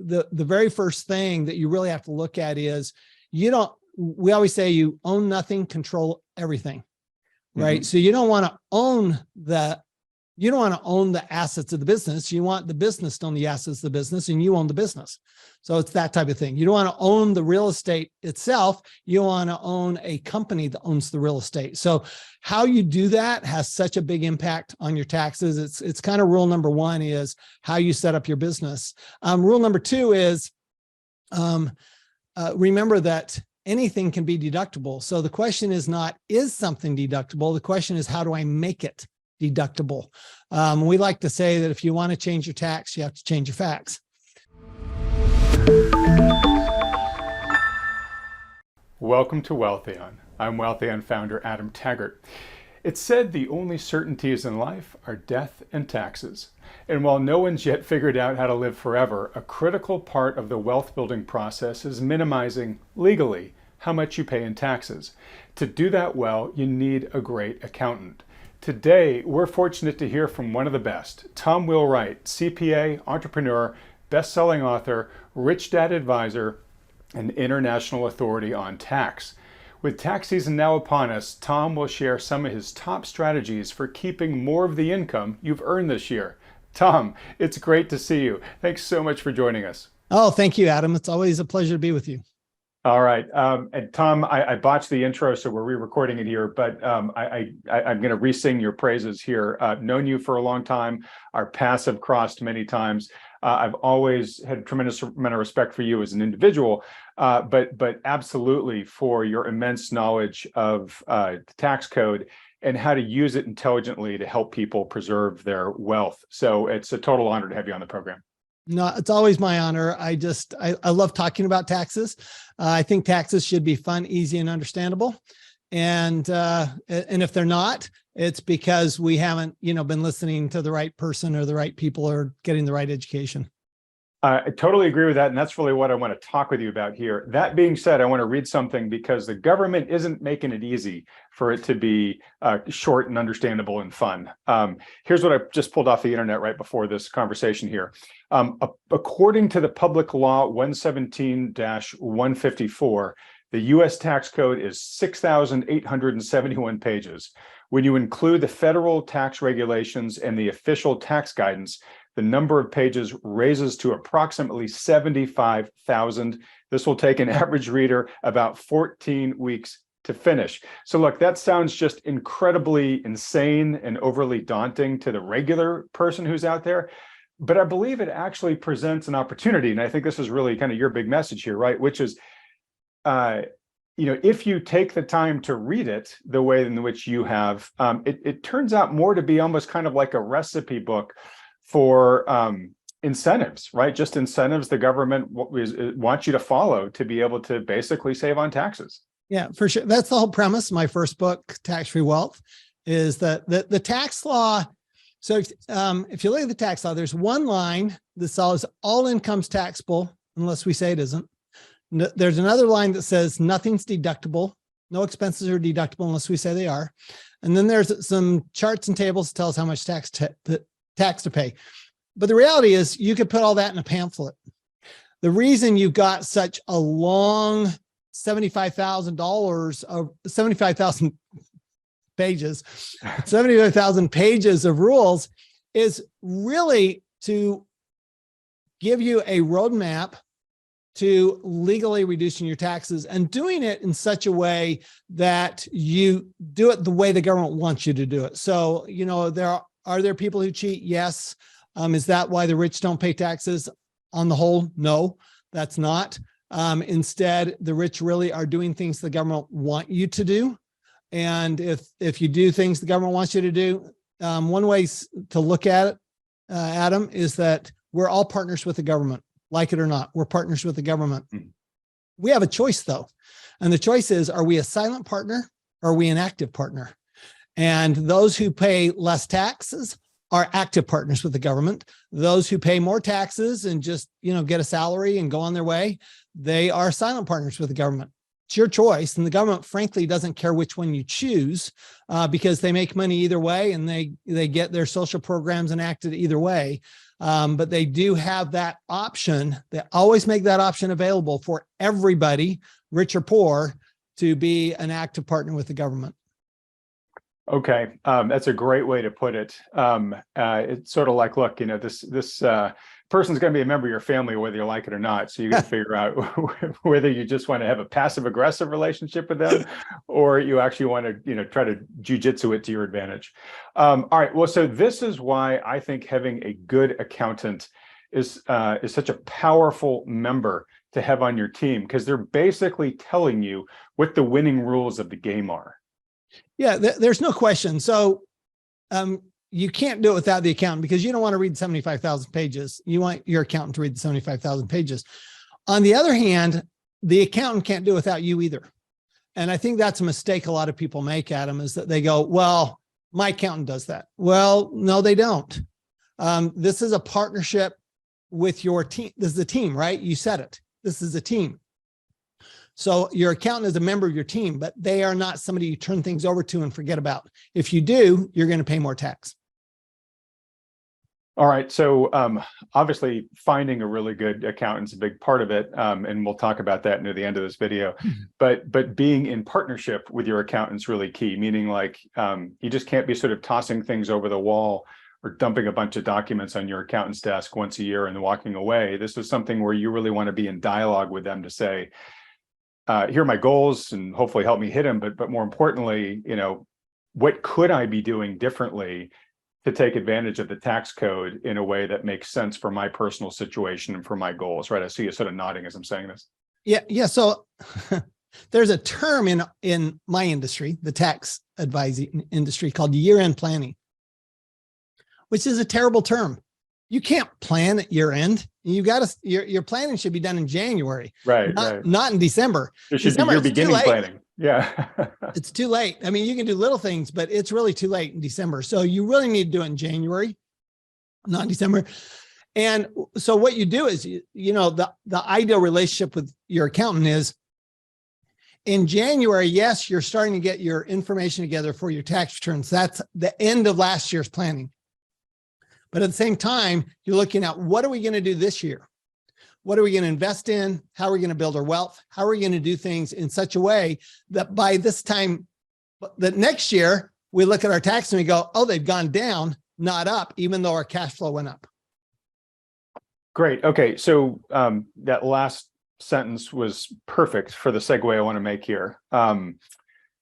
the very first thing that you really have to look at is we always say you own nothing, control everything, right? So you don't want to own the assets of the business. You want the business to own the assets of the business, and you own the business. So it's that type of thing. You don't want to own the real estate itself. You want to own a company that owns the real estate. So how you do that has such a big impact on your taxes. It's kind of rule number one is how you set up your business. Rule number two is remember that anything can be deductible. So the question is not, is something deductible? The question is, how do I make it deductible? We like to say that if you want to change your tax, you have to change your facts. Welcome to Wealthion. I'm Wealthion founder Adam Taggart. It's said the only certainties in life are death and taxes. And while no one's yet figured out how to live forever, a critical part of the wealth building process is minimizing legally how much you pay in taxes. To do that well, you need a great accountant. Today, we're fortunate to hear from one of the best, Tom Wheelwright, CPA, entrepreneur, best-selling author, Rich Dad advisor, and international authority on tax. With tax season now upon us, Tom will share some of his top strategies for keeping more of the income you've earned this year. Tom, it's great to see you. Thanks so much for joining us. Oh, thank you, Adam. It's always a pleasure to be with you. All right. And Tom, I botched the intro, so we're re-recording it here, but I'm going to re-sing your praises here. Known you for a long time. Our paths have crossed many times. I've always had a tremendous amount of respect for you as an individual, but absolutely for your immense knowledge of the tax code and how to use it intelligently to help people preserve their wealth. So it's a total honor to have you on the program. No, it's always my honor. I love talking about taxes. I think taxes should be fun, easy, and understandable. And if they're not, it's because we haven't, been listening to the right person or the right people or getting the right education. I totally agree with that. And that's really what I want to talk with you about here. That being said, I want to read something because the government isn't making it easy for it to be short and understandable and fun. Here's what I just pulled off the internet right before this conversation here. According to the Public Law 117-154, the U.S. tax code is 6,871 pages. When you include the federal tax regulations and the official tax guidance, the number of pages raises to approximately 75,000. This will take an average reader about 14 weeks to finish. So look, that sounds just incredibly insane and overly daunting to the regular person who's out there. But I believe it actually presents an opportunity. And I think this is really kind of your big message here, right? Which is, if you take the time to read it the way in which you have, it turns out more to be almost kind of like a recipe book for incentives, right? Just incentives the government wants you to follow to be able to basically save on taxes. Yeah, for sure. That's the whole premise. My first book, Tax-Free Wealth, is that the tax law. So if you look at the tax law, there's one line that says all income's taxable unless we say it isn't. There's another line that says nothing's deductible. No expenses are deductible unless we say they are. And then there's some charts and tables that tell us how much tax to pay. But the reality is you could put all that in a pamphlet. The reason you've got such a long $75,000 of 75,000 pages, 75,000 pages of rules is really to give you a roadmap to legally reducing your taxes and doing it in such a way that you do it the way the government wants you to do it. So, are there people who cheat? Yes. Is that why the rich don't pay taxes? On the whole, no, that's not. Instead, the rich really are doing things the government want you to do. And if you do things the government wants you to do, one way to look at it, Adam, is that we're all partners with the government. Like it or not, we're partners with the government. We have a choice though. And the choice is, are we a silent partner or are we an active partner? And those who pay less taxes are active partners with the government. Those who pay more taxes and just, get a salary and go on their way, they are silent partners with the government. It's your choice. And the government, frankly, doesn't care which one you choose because they make money either way and they get their social programs enacted either way. But they do have that option. They always make that option available for everybody, rich or poor, to be an active partner with the government. Okay, that's a great way to put it. It's sort of like, look, this person's going to be a member of your family, whether you like it or not. So you got to figure out whether you just want to have a passive aggressive relationship with them, or you actually want to, try to jujitsu it to your advantage. All right. Well, so this is why I think having a good accountant is such a powerful member to have on your team, because they're basically telling you what the winning rules of the game are. Yeah, there's no question. So you can't do it without the accountant, because you don't want to read 75,000 pages. You want your accountant to read the 75,000 pages. On the other hand, the accountant can't do it without you either. And I think that's a mistake a lot of people make, Adam, is that they go, well, my accountant does that. Well, no, they don't. This is a partnership with your team. This is a team, right? You said it. This is a team. So your accountant is a member of your team, but they are not somebody you turn things over to and forget about. If you do, you're going to pay more tax. All right. So obviously finding a really good accountant is a big part of it. And we'll talk about that near the end of this video. But being in partnership with your accountant is really key, meaning like you just can't be sort of tossing things over the wall or dumping a bunch of documents on your accountant's desk once a year and walking away. This is something where you really want to be in dialogue with them to say, here are my goals, and hopefully help me hit them. But more importantly, what could I be doing differently to take advantage of the tax code in a way that makes sense for my personal situation and for my goals, right? I see you sort of nodding as I'm saying this. Yeah. So there's a term in my industry, the tax advising industry, called year-end planning, which is a terrible term. You can't plan at year end. You got to, your planning should be done in January, right? Not in December. It should be your beginning planning. Yeah. It's too late. I mean, you can do little things, but it's really too late in December. So you really need to do it in January, not in December. And so what you do is, the ideal relationship with your accountant is in January. Yes, you're starting to get your information together for your tax returns. That's the end of last year's planning. But at the same time, you're looking at, what are we going to do this year? What are we going to invest in? How are we going to build our wealth? How are we going to do things in such a way that by this time, that next year, we look at our tax and we go, oh, they've gone down, not up, even though our cash flow went up. Great. Okay. So that last sentence was perfect for the segue I want to make here.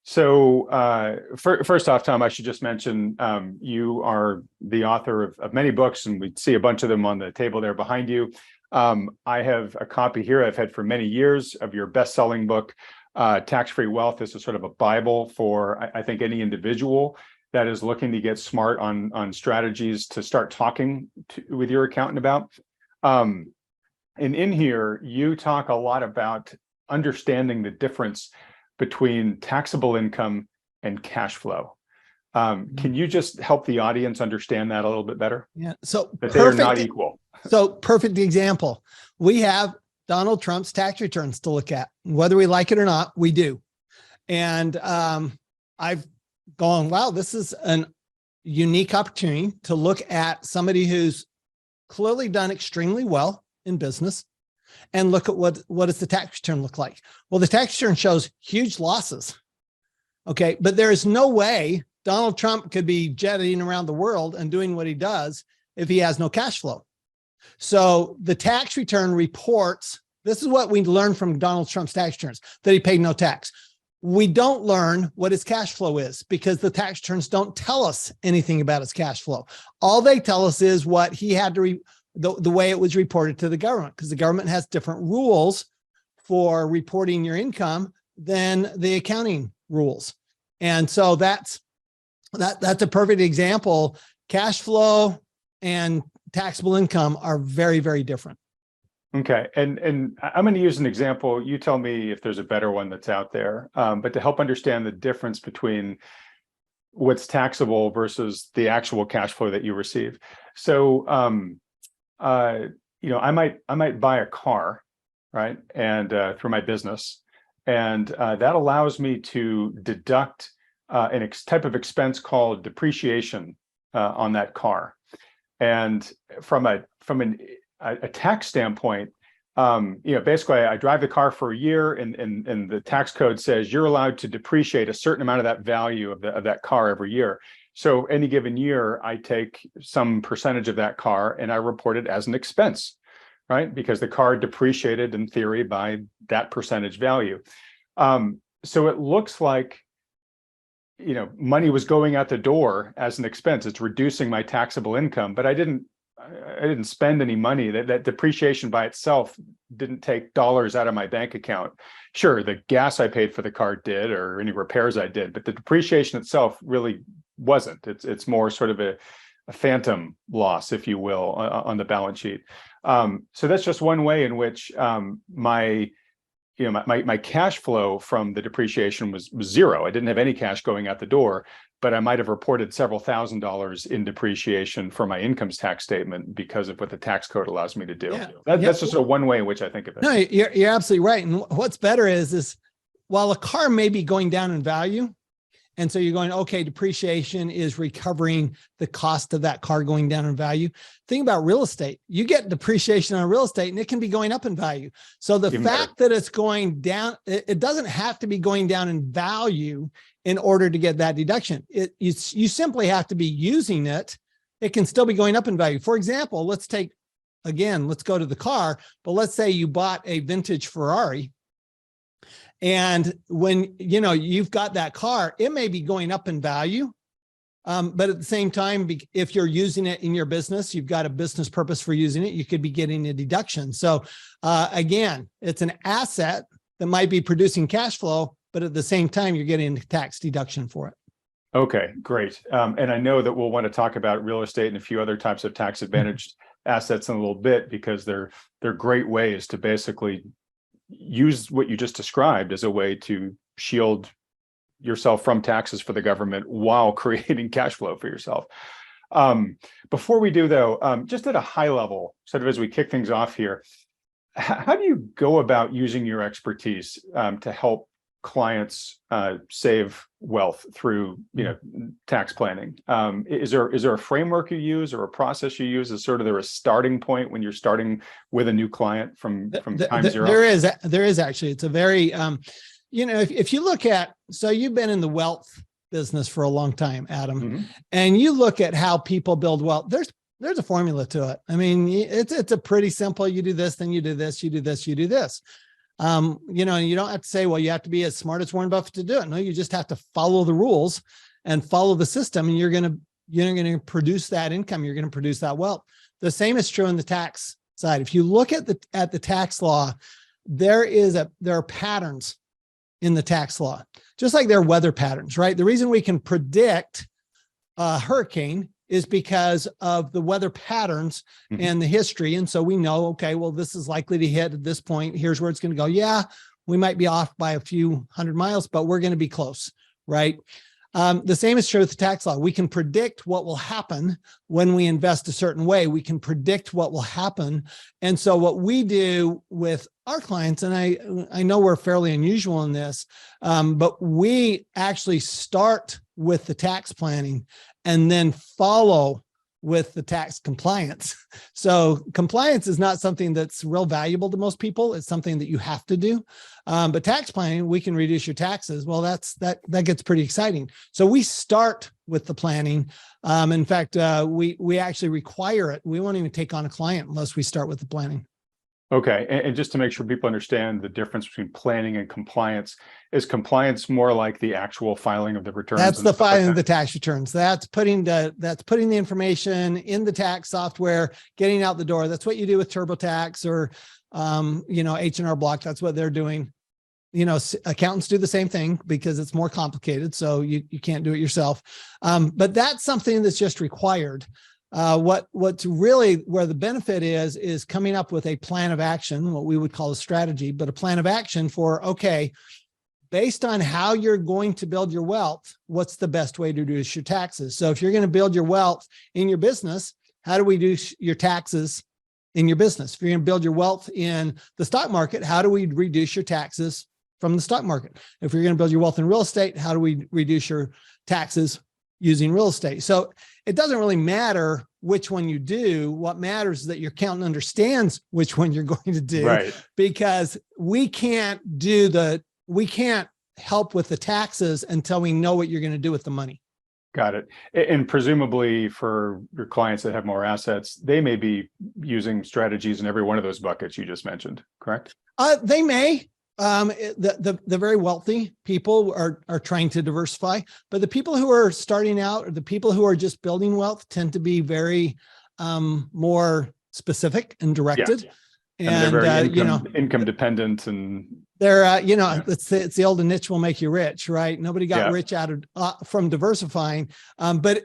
First off, Tom, I should just mention you are the author of many books, and we see a bunch of them on the table there behind you. I have a copy here I've had for many years of your best-selling book, Tax-Free Wealth. This is sort of a Bible for, I think, any individual that is looking to get smart on strategies to start talking with your accountant about. And in here, you talk a lot about understanding the difference between taxable income and cash flow. Can you just help the audience understand that a little bit better? Yeah. So that they're not equal. So perfect example. We have Donald Trump's tax returns to look at. Whether we like it or not, we do. And I've gone, wow, this is an unique opportunity to look at somebody who's clearly done extremely well in business and look at what does the tax return look like? Well, the tax return shows huge losses. Okay. But there is no way Donald Trump could be jetting around the world and doing what he does if he has no cash flow. So the tax return reports, this is what we learned from Donald Trump's tax returns, that he paid no tax. We don't learn what his cash flow is because the tax returns don't tell us anything about his cash flow. All they tell us is what he had to, the way it was reported to the government, because the government has different rules for reporting your income than the accounting rules. And so that's a perfect example. Cash flow and taxable income are very, very different. Okay. And I'm going to use an example. You tell me if there's a better one that's out there, but to help understand the difference between what's taxable versus the actual cash flow that you receive. So, I might buy a car, right? And through my business, and that allows me to deduct type of expense called depreciation on that car. And from a tax standpoint, basically I drive the car for a year, and the tax code says you're allowed to depreciate a certain amount of that value of that car every year. So any given year, I take some percentage of that car and I report it as an expense, right? Because the car depreciated in theory by that percentage value. So it looks like, money was going out the door as an expense. It's reducing my taxable income, but I didn't spend any money. That depreciation by itself didn't take dollars out of my bank account. Sure, the gas I paid for the car did, or any repairs I did, but the depreciation itself really wasn't. It's more sort of a phantom loss, if you will, on the balance sheet. So that's just one way in which my cash flow from the depreciation was zero. I didn't have any cash going out the door, but I might have reported several $1,000s in depreciation for my income tax statement because of what the tax code allows me to do. Yeah. That's just one way in which I think of it. No, you're absolutely right. And what's better is while a car may be going down in value, and so you're going, okay, depreciation is recovering the cost of that car going down in value. Think about real estate. You get depreciation on real estate and it can be going up in value. So the fact that it's going down, it doesn't have to be going down in value in order to get that deduction. You simply have to be using it. It can still be going up in value. For example, let's go to the car, but let's say you bought a vintage Ferrari. And when, you've got that car, it may be going up in value. But at the same time, if you're using it in your business, you've got a business purpose for using it, you could be getting a deduction. So again, it's an asset that might be producing cash flow, but at the same time, you're getting a tax deduction for it. Okay, great. And I know that we'll want to talk about real estate and a few other types of tax advantaged assets in a little bit, because they're great ways to basically use what you just described as a way to shield yourself from taxes for the government while creating cash flow for yourself. Before we do though, just at a high level, sort of as we kick things off here, how do you go about using your expertise to help clients save wealth through tax planning? Is there a framework you use or a process you use? Is sort of there a starting point when you're starting with a new client from time zero? There is actually. It's a very if you look at, so you've been in the wealth business for a long time, Adam, and you look at how people build wealth. There's a formula to it. I mean, it's a pretty simple. You do this, then you do this, you do this, you do this. You don't have to say, well, you have to be as smart as Warren Buffett to do it. No, you just have to follow the rules and follow the system, and you're going to produce that income. You're going to produce that wealth. The same is true on the tax side. If you look at the tax law, there are patterns in the tax law, just like there are weather patterns, right? The reason we can predict a hurricane is because of the weather patterns and the history. And so we know, okay, well, this is likely to hit at this point. Here's where it's going to go. Yeah, we might be off by a few hundred miles, but we're going to be close, right? The same is true with the tax law. We can predict what will happen when we invest a certain way. We can predict what will happen. And so what we do with our clients, and I know we're fairly unusual in this, but we actually start with the tax planning and then follow with the tax compliance. So compliance is not something that's real valuable to most people. It's something that you have to do. But tax planning, we can reduce your taxes. Well, that gets pretty exciting. So we start with the planning. In fact, we actually require it. We won't even take on a client unless we start with the planning. Okay. And just to make sure people understand the difference between planning and compliance, is compliance more like the actual filing of the returns? That's the filing of the tax returns. That's putting the information in the tax software, getting out the door. That's what you do with TurboTax or, H&R Block. That's what they're doing. Accountants do the same thing because it's more complicated. So you can't do it yourself. But that's something that's just required. What's really where the benefit is coming up with a plan of action, what we would call a strategy, but a plan of action for, okay, based on how you're going to build your wealth, what's the best way to reduce your taxes? So if you're going to build your wealth in your business, how do we do your taxes in your business? If you're going to build your wealth in the stock market, how do we reduce your taxes from the stock market? If you're going to build your wealth in real estate, how do we reduce your taxes using real estate? So it doesn't really matter which one you do. What matters is that your accountant understands which one you're going to do, Right. because we can't help with the taxes until we know what you're going to do with the money. Got it. And presumably for your clients that have more assets, they may be using strategies in every one of those buckets you just mentioned, correct? They may. The very wealthy people are trying to diversify, but the people who are starting out, or the people who are just building wealth, tend to be very more specific and directed. Yeah. And they're very income dependent, and they're it's the old niche will make you rich, right? Nobody got rich out of from diversifying, but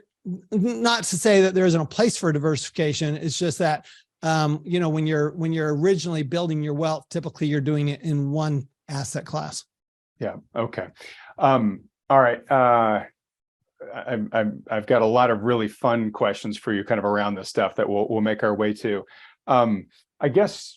not to say that there isn't a place for diversification. It's just that when you're originally building your wealth, typically you're doing it in one asset class. Yeah. Okay. All right. I've got a lot of really fun questions for you, kind of around this stuff that we'll make our way to. I guess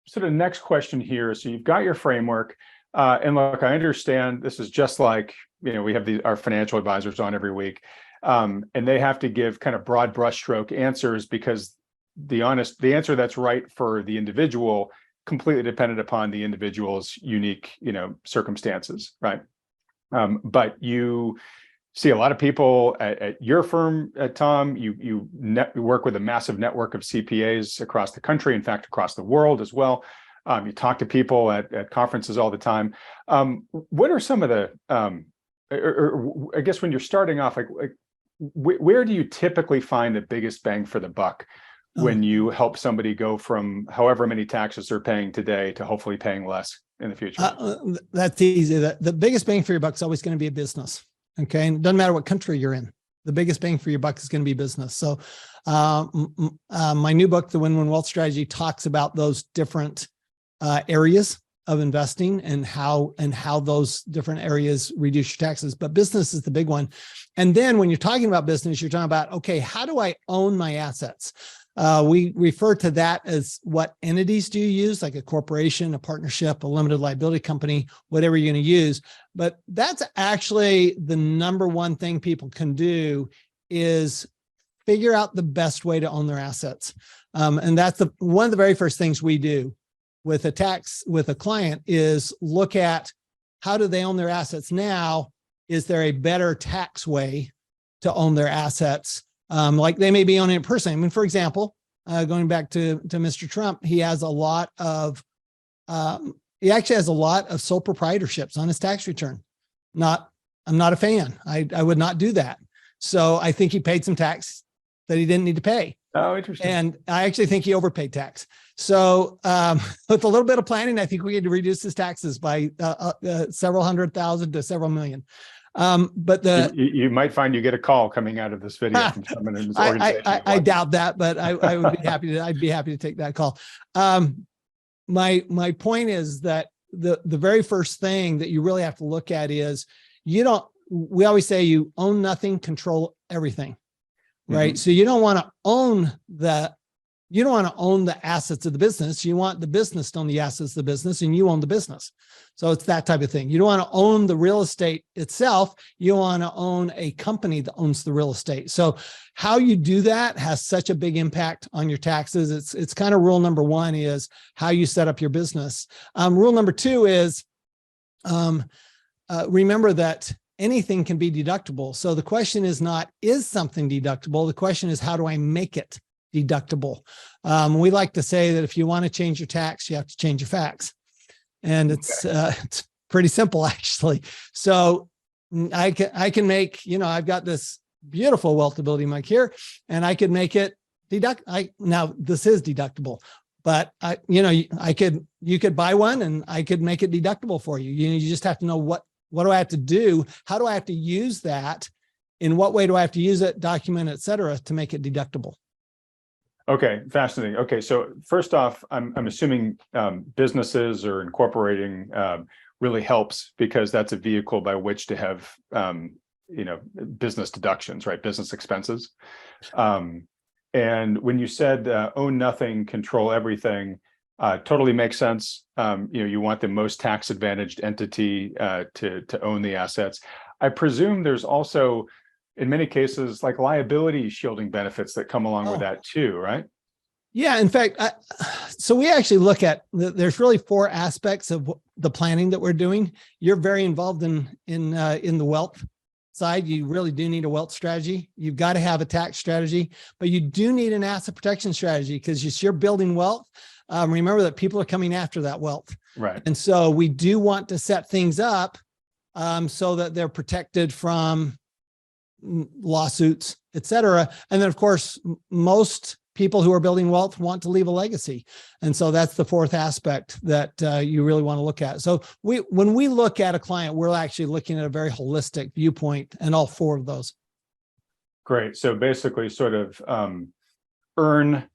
sort of next question here. So you've got your framework, and look, I understand this is just like, we have our financial advisors on every week, and they have to give kind of broad brushstroke answers, because the answer that's right for the individual completely dependent upon the individual's unique, circumstances, right? But you see a lot of people at your firm, Tom. You work with a massive network of CPAs across the country, in fact, across the world as well. You talk to people at conferences all the time. What are some of the, or I guess when you're starting off, like where do you typically find the biggest bang for the buck when you help somebody go from however many taxes they're paying today to hopefully paying less in the future? That's easy. The biggest bang for your buck is always going to be a business. Okay. And it doesn't matter what country you're in. The biggest bang for your buck is going to be business. So my new book, The Win-Win Wealth Strategy, talks about those different areas of investing and how those different areas reduce your taxes. But business is the big one. And then when you're talking about business, you're talking about, okay, how do I own my assets? We refer to that as what entities do you use, like a corporation, a partnership, a limited liability company, whatever you're going to use. But that's actually the number one thing people can do, is figure out the best way to own their assets. And that's one of the very first things we do with a client, is look at how do they own their assets now? Is there a better tax way to own their assets? Like they may be owning it personally. I mean, for example, going back to Mr. Trump, he has a lot of, he actually has a lot of sole proprietorships on his tax return. I'm not a fan. I would not do that. So I think he paid some tax that he didn't need to pay. Oh, interesting. And I actually think he overpaid tax. So with a little bit of planning, I think we need to reduce his taxes by several $100,000 to several million. But you might find you get a call coming out of this video from someone in this organization. I doubt that, but I would be happy to. I'd be happy to take that call. My point is that the very first thing that you really have to look at is we always say you own nothing, control everything, right? Mm-hmm. So you don't want to own the assets of the business. You want the business to own the assets of the business, and you own the business. So it's that type of thing. You don't want to own the real estate itself. You want to own a company that owns the real estate. So how you do that has such a big impact on your taxes. It's kind of rule number one is how you set up your business. Rule number two is remember that anything can be deductible. So the question is not, is something deductible? The question is, how do I make it deductible? We like to say that if you want to change your tax, you have to change your facts. And it's pretty simple, actually. So I can make, I've got this beautiful wealthability mic here, and I could make it now this is deductible, but you could buy one and I could make it deductible for you. You just have to know what do I have to do? How do I have to use that? In what way do I have to use it, document, et cetera, to make it deductible? Okay, fascinating. Okay, so first off, I'm assuming businesses or incorporating really helps, because that's a vehicle by which to have business deductions, right? Business expenses. And when you said own nothing, control everything, totally makes sense. You want the most tax advantaged entity to own the assets. I presume there's also in many cases, like liability shielding benefits that come along with that too, right? Yeah, in fact, so we actually look at, there's really 4 aspects of the planning that we're doing. You're very involved in the wealth side. You really do need a wealth strategy. You've got to have a tax strategy, but you do need an asset protection strategy because you're building wealth. Remember that people are coming after that wealth. Right. And so we do want to set things up so that they're protected from lawsuits, et cetera. And then of course, most people who are building wealth want to leave a legacy. And so that's the 4th aspect that you really want to look at. So when we look at a client, we're actually looking at a very holistic viewpoint and all 4 of those. Great. So basically sort of earn,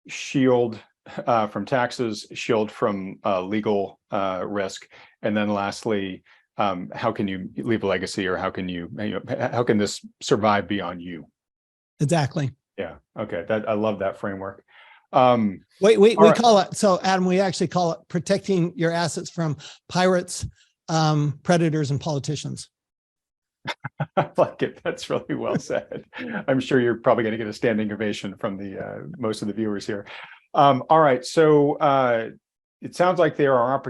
shield from taxes, shield from legal risk. And then lastly, how can you leave a legacy, or how can this survive beyond you? Exactly. Yeah. Okay. I love that framework. We call it, so Adam, we actually call it protecting your assets from pirates, predators, and politicians. I like it. That's really well said. I'm sure you're probably going to get a standing ovation from the most of the viewers here. All right. So it sounds like there are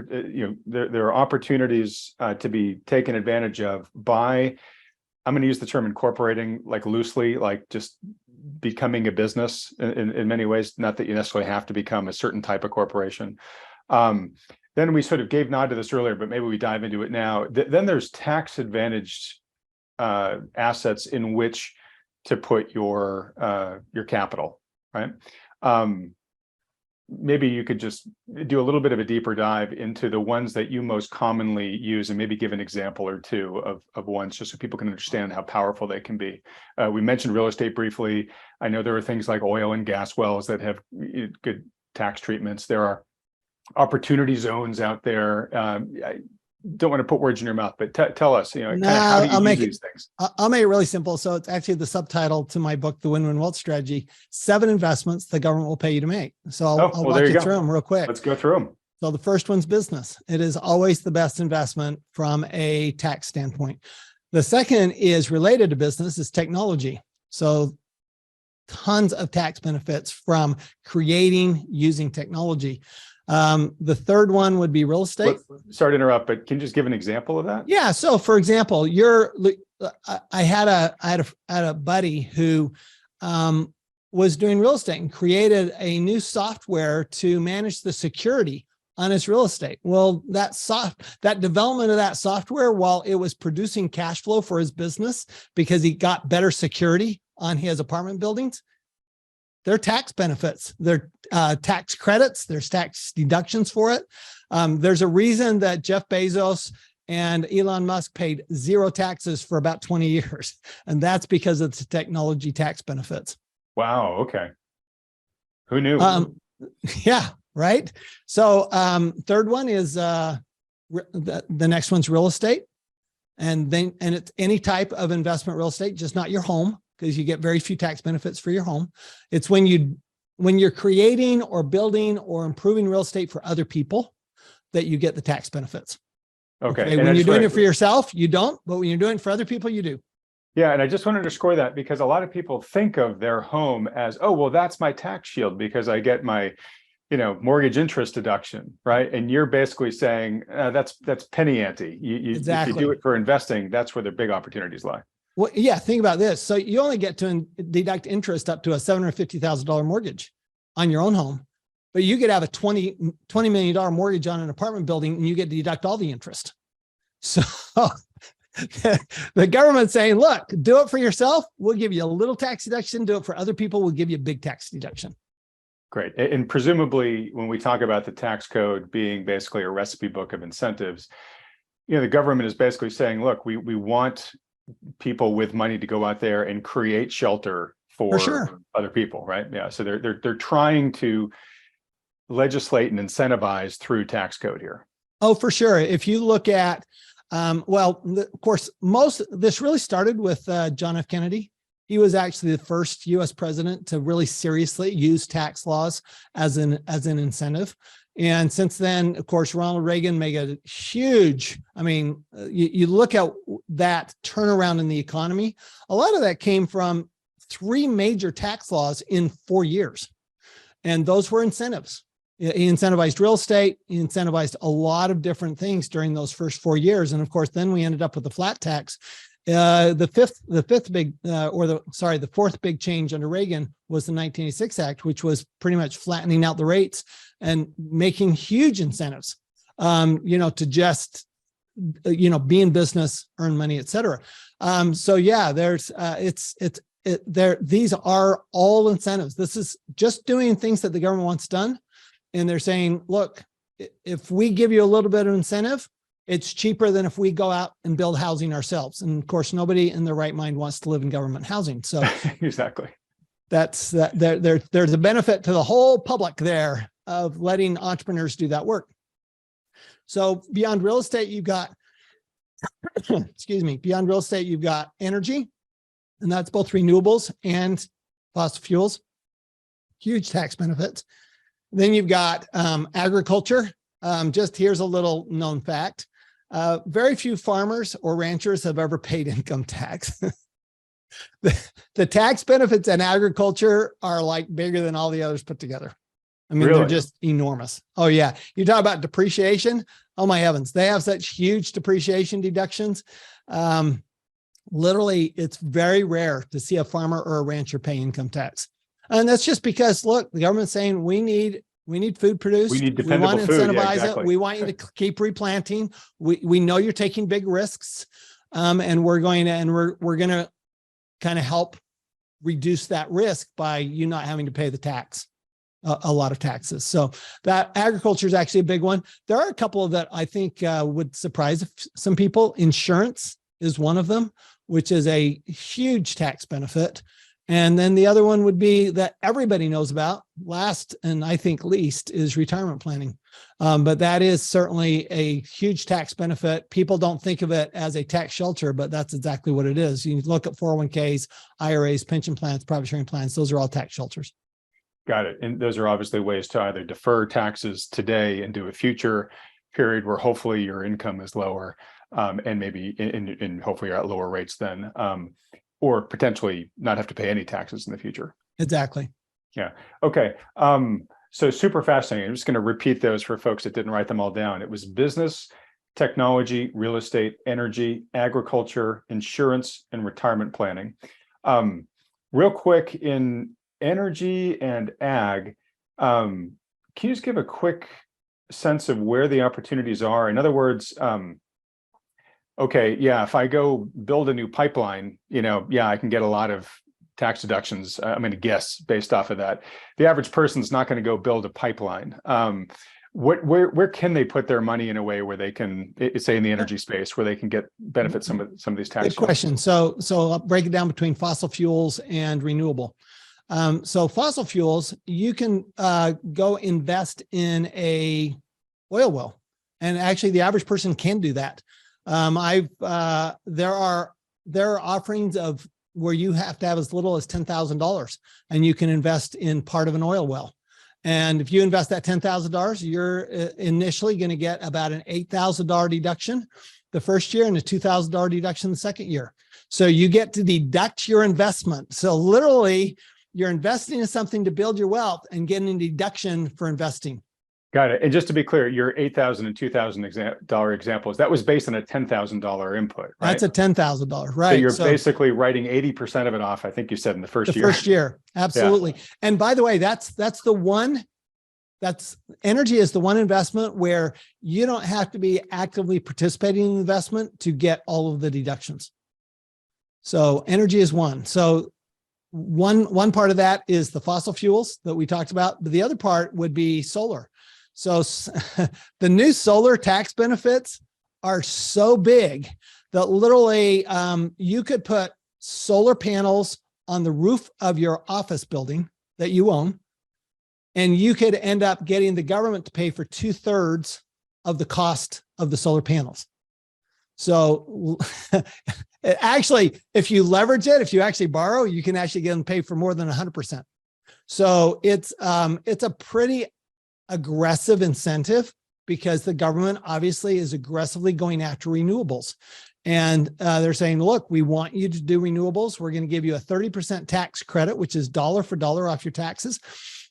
there are opportunities to be taken advantage of by, I'm going to use the term incorporating, like loosely, like just becoming a business in many ways. Not that you necessarily have to become a certain type of corporation. Then we sort of gave nod to this earlier, but maybe we dive into it now. Then there's tax advantaged assets in which to put your capital, right? Maybe you could just do a little bit of a deeper dive into the ones that you most commonly use, and maybe give an example or 2 of ones, just so people can understand how powerful they can be. We mentioned real estate briefly. I know there are things like oil and gas wells that have good tax treatments. There are opportunity zones out there. I don't want to put words in your mouth, but tell us, how do you use these things? I'll make it really simple. So it's actually the subtitle to my book, The Win-Win Wealth Strategy: 7 investments the government will pay you to make. So I'll walk you through them real quick. Let's go through them. So the first one's business. It is always the best investment from a tax standpoint. The second is related to business, is technology. So tons of tax benefits from creating using technology. The third one would be real estate. Sorry to interrupt, but can you just give an example of that? Yeah. So for example, I had a buddy who was doing real estate and created a new software to manage the security on his real estate. Well, that development of that software, while it was producing cash flow for his business because he got better security on his apartment buildings, their tax benefits, their tax credits, there's tax deductions for it. There's a reason that Jeff Bezos and Elon Musk paid 0 taxes for about 20 years. And that's because of the technology tax benefits. Wow. Okay. Who knew? Yeah. Right. So third one is the next one's real estate. And it's any type of investment real estate, just not your home, because you get very few tax benefits for your home. It's when you're creating or building or improving real estate for other people that you get the tax benefits. Okay. When you're doing it for yourself, you don't, but when you're doing it for other people, you do. Yeah. And I just want to underscore that, because a lot of people think of their home as, oh, well, that's my tax shield because I get my, mortgage interest deduction, right? And you're basically saying that's penny ante. Exactly. If you do it for investing, that's where the big opportunities lie. Well, yeah, think about this. So you only get to deduct interest up to a $750,000 mortgage on your own home, but you could have a $20 million mortgage on an apartment building and you get to deduct all the interest. So the government's saying, look, do it for yourself. We'll give you a little tax deduction. Do it for other people. We'll give you a big tax deduction. Great. And presumably when we talk about the tax code being basically a recipe book of incentives, the government is basically saying, look, we want people with money to go out there and create shelter for sure. Other people, right? Yeah. So they're trying to legislate and incentivize through tax code here. Oh, for sure. If you look at, of course, this really started with John F. Kennedy. He was actually the first U.S. president to really seriously use tax laws as an incentive. And since then, of course, Ronald Reagan made a huge, you look at that turnaround in the economy, a lot of that came from 3 major tax laws in 4 years. And those were incentives. He incentivized real estate. He incentivized a lot of different things during those first 4 years. And of course, then we ended up with the flat tax. The fourth big change under Reagan was the 1986 Act, which was pretty much flattening out the rates and making huge incentives, to just, be in business, earn money, et cetera. These are all incentives. This is just doing things that the government wants done. And they're saying, look, if we give you a little bit of incentive, it's cheaper than if we go out and build housing ourselves. And of course, nobody in their right mind wants to live in government housing. So exactly. There's a benefit to the whole public there of letting entrepreneurs do that work. So beyond real estate, you've got, beyond real estate, you've got energy, and that's both renewables and fossil fuels, huge tax benefits. Then you've got agriculture. Just here's a little known fact. Very few farmers or ranchers have ever paid income tax. The tax benefits in agriculture are like bigger than all the others put together. Really? They're just enormous. Oh yeah. You talk about depreciation. Oh my heavens. They have such huge depreciation deductions. Literally, it's very rare to see a farmer or a rancher pay income tax. And that's just because, look, the government's saying we need food produced. We need dependable food. We want to incentivize exactly. it. We want you to keep replanting. We know you're taking big risks, and we're going to kind of help reduce that risk by you not having to pay the tax, a lot of taxes. So that agriculture is actually a big one. There are a couple that I think would surprise some people. Insurance is one of them, which is a huge tax benefit. And then the other one would be that everybody knows about, last and I think least, is retirement planning. But that is certainly a huge tax benefit. People don't think of it as a tax shelter, but that's exactly what it is. You look at 401ks, IRAs, pension plans, profit sharing plans, those are all tax shelters. Got it. And those are obviously ways to either defer taxes today and do a future period where hopefully your income is lower, and maybe and hopefully you're at lower rates then. Or potentially not have to pay any taxes in the future. Exactly. Yeah. Okay. So super fascinating. I'm just going to repeat those for folks that didn't write them all down. It was business, technology, real estate, energy, agriculture, insurance, and retirement planning. Real quick, in energy and ag, can you just give a quick sense of where the opportunities are? In other words, okay, yeah, if I go build a new pipeline, I can get a lot of tax deductions. I'm going to guess based off of that. The average person's not going to go build a pipeline. Where can they put their money in a way where they can, say in the energy space, where they can get benefit some of these tax? Good question. So I'll break it down between fossil fuels and renewable. So fossil fuels, you can go invest in a oil well, and actually the average person can do that. There are offerings of where you have to have as little as $10,000 and you can invest in part of an oil well. And if you invest that $10,000, you're initially going to get about an $8,000 deduction the first year and a $2,000 deduction the second year. So you get to deduct your investment. So literally you're investing in something to build your wealth and getting a deduction for investing. Got it. And just to be clear, your $8,000 and $2,000 examples, that was based on a $10,000 input, right? That's a $10,000, right? So you're basically writing 80% of it off, I think you said, in the first year. The first year, absolutely. Yeah. And by the way, that's energy is the one investment where you don't have to be actively participating in the investment to get all of the deductions. So energy is one. So one part of that is the fossil fuels that we talked about, but the other part would be solar. So the new solar tax benefits are so big that literally you could put solar panels on the roof of your office building that you own, and you could end up getting the government to pay for 2/3 of the cost of the solar panels. So actually, if you leverage it, if you actually borrow, you can actually get them paid for more than 100%. So it's a pretty aggressive incentive because the government obviously is aggressively going after renewables. And they're saying, look, we want you to do renewables. We're going to give you a 30% tax credit, which is dollar for dollar off your taxes.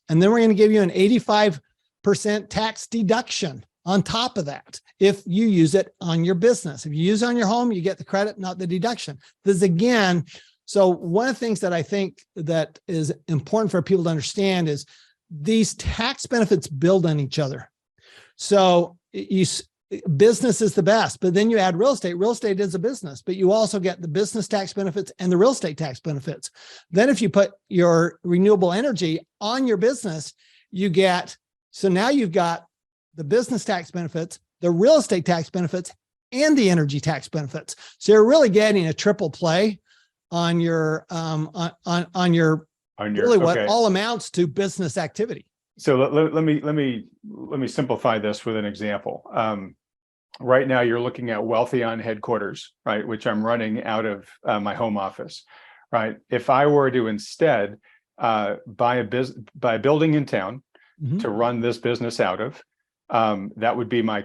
And then we're going to give you an 85% tax deduction on top of that if you use it on your business. If you use it on your home, you get the credit, not the deduction. This again, so one of the things that I think that is important for people to understand is these tax benefits build on each other. So business is the best, but then you add real estate. Real estate is a business, but you also get the business tax benefits and the real estate tax benefits. Then if you put your renewable energy on your business, so now you've got the business tax benefits, the real estate tax benefits, and the energy tax benefits. So you're really getting a triple play on your really what all amounts to business activity. So let me simplify this with an example. Right now, you're looking at Wealthion headquarters, right, which I'm running out of my home office, right? If I were to instead buy a building in town to run this business out of, that would be my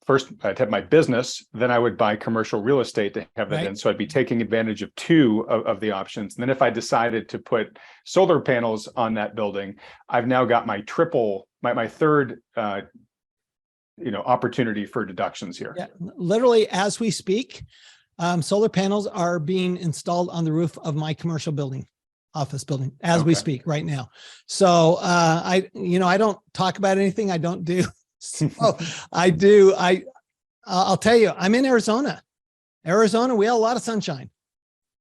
first. I'd have my business, then I would buy commercial real estate to have that in. So I'd be taking advantage of two of the options. And then if I decided to put solar panels on that building, I've now got my third opportunity for deductions here. Yeah, literally as we speak, solar panels are being installed on the roof of my commercial building, office building, as we speak right now. So I don't talk about anything I don't do. So I do. I'll tell you, I'm in Arizona. We have a lot of sunshine.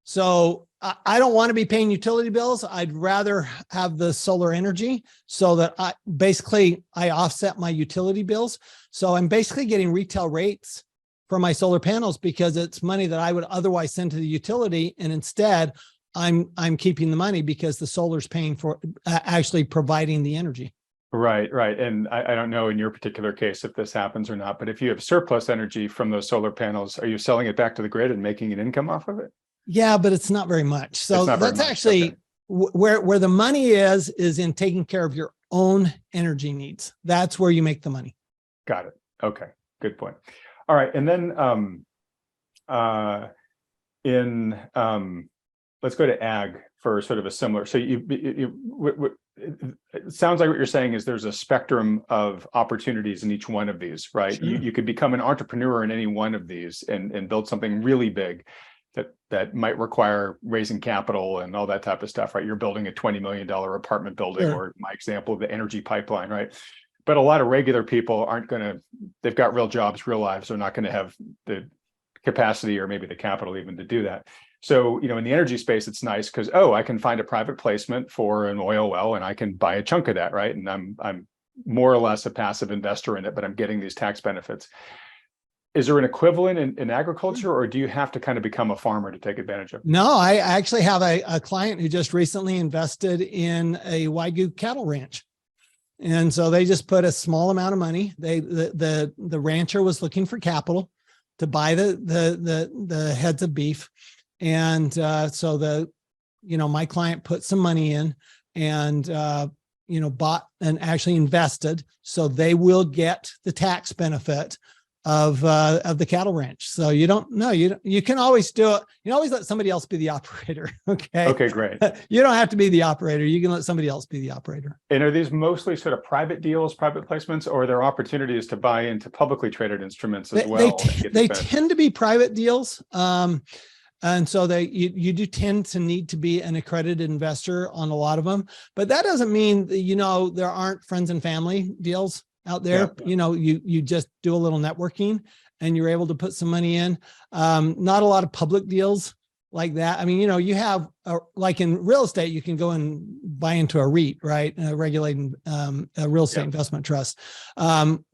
So I don't want to be paying utility bills. I'd rather have the solar energy so that I offset my utility bills. So I'm basically getting retail rates for my solar panels because it's money that I would otherwise send to the utility. And instead I'm keeping the money because the solar's paying for actually providing the energy. Right. And I don't know in your particular case if this happens or not, but if you have surplus energy from those solar panels, are you selling it back to the grid and making an income off of it? Yeah, but it's not very much. So that's actually where the money is in taking care of your own energy needs. That's where you make the money. Got it. Okay. Good point. All right. And then let's go to ag for sort of a similar. So it sounds like what you're saying is there's a spectrum of opportunities in each one of these, right? Sure. You could become an entrepreneur in any one of these and build something really big that might require raising capital and all that type of stuff, right? You're building a $20 million apartment building, sure. Or my example of the energy pipeline, right? But a lot of regular people they've got real jobs, real lives. They're not going to have the capacity or maybe the capital even to do that. So, in the energy space, it's nice because, I can find a private placement for an oil well and I can buy a chunk of that, right? And I'm more or less a passive investor in it, but I'm getting these tax benefits. Is there an equivalent in agriculture, or do you have to kind of become a farmer to take advantage of it? No, I actually have a client who just recently invested in a Wagyu cattle ranch. And so they just put a small amount of money. The rancher was looking for capital to buy the heads of beef. And so my client put some money in and, bought and actually invested. So they will get the tax benefit of the cattle ranch. So you can always do it. You always let somebody else be the operator. Okay. Okay, great. You don't have to be the operator. You can let somebody else be the operator. And are these mostly sort of private deals, private placements, or are there opportunities to buy into publicly traded instruments as well? They tend to be private deals. And so you do tend to need to be an accredited investor on a lot of them, but that doesn't mean that, there aren't friends and family deals out there. Yeah. You just do a little networking and you're able to put some money in. Not a lot of public deals like that. I mean, you have like in real estate, you can go and buy into a REIT, right? A regulated a real estate investment trust,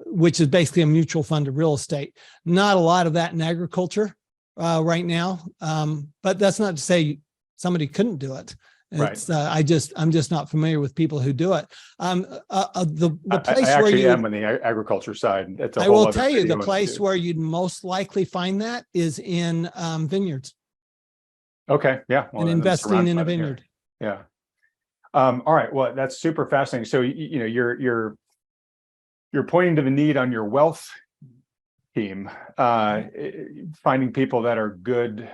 which is basically a mutual fund of real estate. Not a lot of that in agriculture right now. But that's not to say somebody couldn't do it. It's I'm just not familiar with people who do it. The place I where actually you am on the agriculture side. That's a I whole will other tell you video the on place it. where you'd most likely find that is in vineyards Okay, yeah, well, and then I'm investing surrounded in by a them here. vineyard. Yeah. All right. Well, that's super fascinating. So you know, you're pointing to the need on your wealth team, finding people that are good,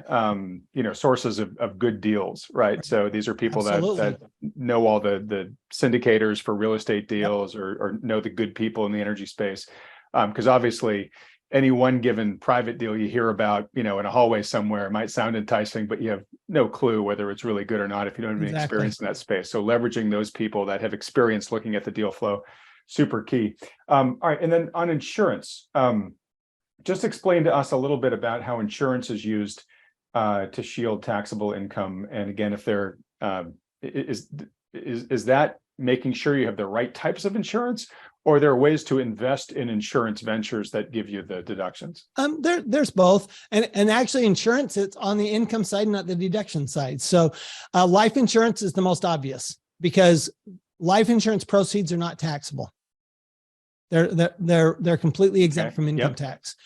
you know, sources of good deals, right? So these are people Absolutely. that know all the syndicators for real estate Yep. deals, or know the good people in the energy space, because obviously any one given private deal you hear about, you know, in a hallway somewhere might sound enticing, but you have no clue whether it's really good or not if you don't have any Exactly. experience in that space. So leveraging those people that have experience looking at the deal flow, super key. All right, and then on insurance, just explain to us a little bit about how insurance is used to shield taxable income, and again, if there is that making sure you have the right types of insurance, or there are ways to invest in insurance ventures that give you the deductions? There's both, and actually insurance, it's on the income side, not the deduction side. So life insurance is the most obvious because life insurance proceeds are not taxable. They're completely exempt from income tax.